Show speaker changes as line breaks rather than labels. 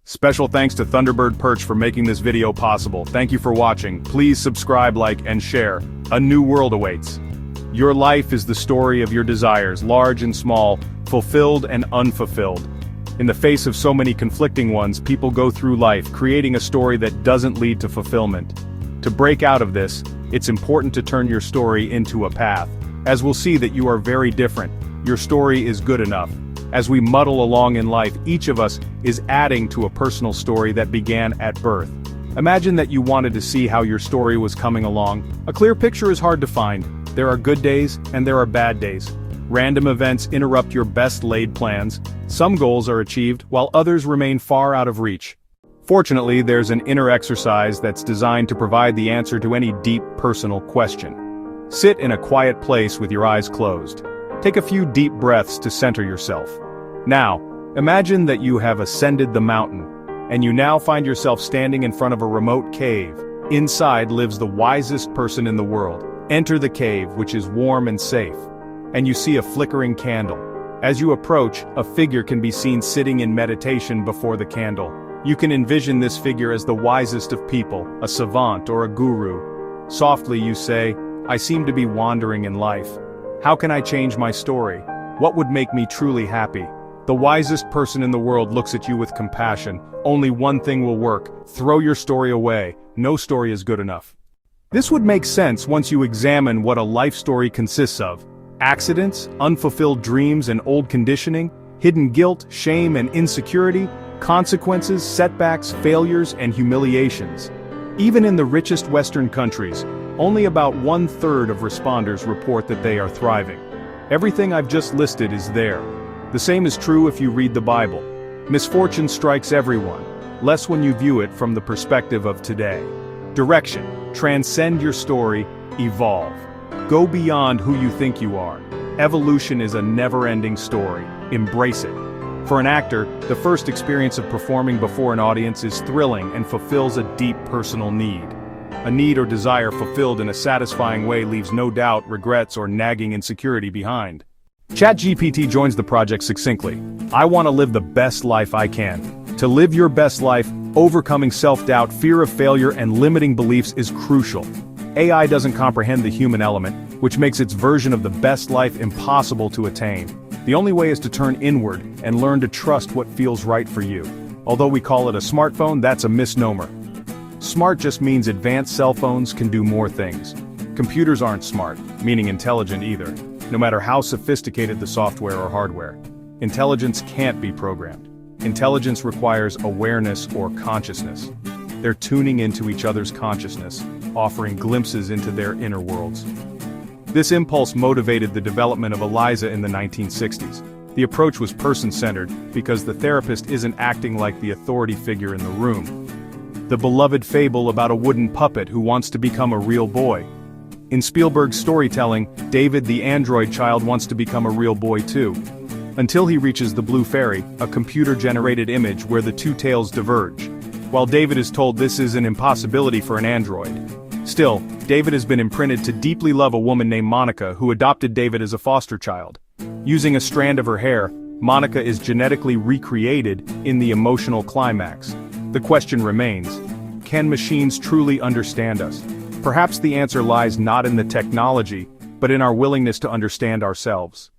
Special thanks to Thunderbird Perch for making this video possible. Thank you for watching. Please subscribe, like, and share. A new world awaits. Your life is the story of your desires, large and small, fulfilled and unfulfilled. In the face of so many conflicting ones, people go through life, creating a story that doesn't lead to fulfillment. To break out of this, it's important to turn your story into a path. As we'll see that you are very different, your story is good enough. As we muddle along in life, each of us is adding to a personal story that began at birth. Imagine that you wanted to see how your story was coming along. A clear picture is hard to find. There are good days and there are bad days. Random events interrupt your best-laid plans. Some goals are achieved, while others remain far out of reach. Fortunately, there's an inner exercise that's designed to provide the answer to any deep, personal question. Sit in a quiet place with your eyes closed. Take a few deep breaths to center yourself. Now, imagine that you have ascended the mountain, and you now find yourself standing in front of a remote cave. Inside lives the wisest person in the world. Enter the cave, which is warm and safe, and you see a flickering candle. As you approach, a figure can be seen sitting in meditation before the candle. You can envision this figure as the wisest of people, a savant or a guru. Softly you say, "I seem to be wandering in life. How can I change my story? What would make me truly happy?" The wisest person in the world looks at you with compassion. Only one thing will work: throw your story away. No story is good enough. This would make sense once you examine what a life story consists of. Accidents, unfulfilled dreams and old conditioning, hidden guilt, shame and insecurity, consequences, setbacks, failures and humiliations. Even in the richest Western countries, only about 1/3 of responders report that they are thriving. Everything I've just listed is there. The same is true if you read the Bible. Misfortune strikes everyone, less when you view it from the perspective of today. Direction: transcend your story, evolve. Go beyond who you think you are. Evolution is a never-ending story. Embrace it. For an actor, the first experience of performing before an audience is thrilling and fulfills a deep personal need. A need or desire fulfilled in a satisfying way leaves no doubt, regrets, or nagging insecurity behind. ChatGPT joins the project succinctly. I want to live the best life I can. To live your best life, overcoming self-doubt, fear of failure, and limiting beliefs is crucial. AI doesn't comprehend the human element, which makes its version of the best life impossible to attain. The only way is to turn inward and learn to trust what feels right for you. Although we call it a smartphone, that's a misnomer. Smart just means advanced cell phones can do more things. Computers aren't smart, meaning intelligent either, no matter how sophisticated the software or hardware. Intelligence can't be programmed. Intelligence requires awareness or consciousness. They're tuning into each other's consciousness, offering glimpses into their inner worlds. This impulse motivated the development of ELIZA in the 1960s. The approach was person-centered because the therapist isn't acting like the authority figure in the room. The beloved fable about a wooden puppet who wants to become a real boy. In Spielberg's storytelling, David the android child wants to become a real boy too. Until he reaches the Blue Fairy, a computer-generated image where the two tales diverge. While David is told this is an impossibility for an android. Still, David has been imprinted to deeply love a woman named Monica who adopted David as a foster child. Using a strand of her hair, Monica is genetically recreated in the emotional climax. The question remains: can machines truly understand us? Perhaps the answer lies not in the technology, but in our willingness to understand ourselves.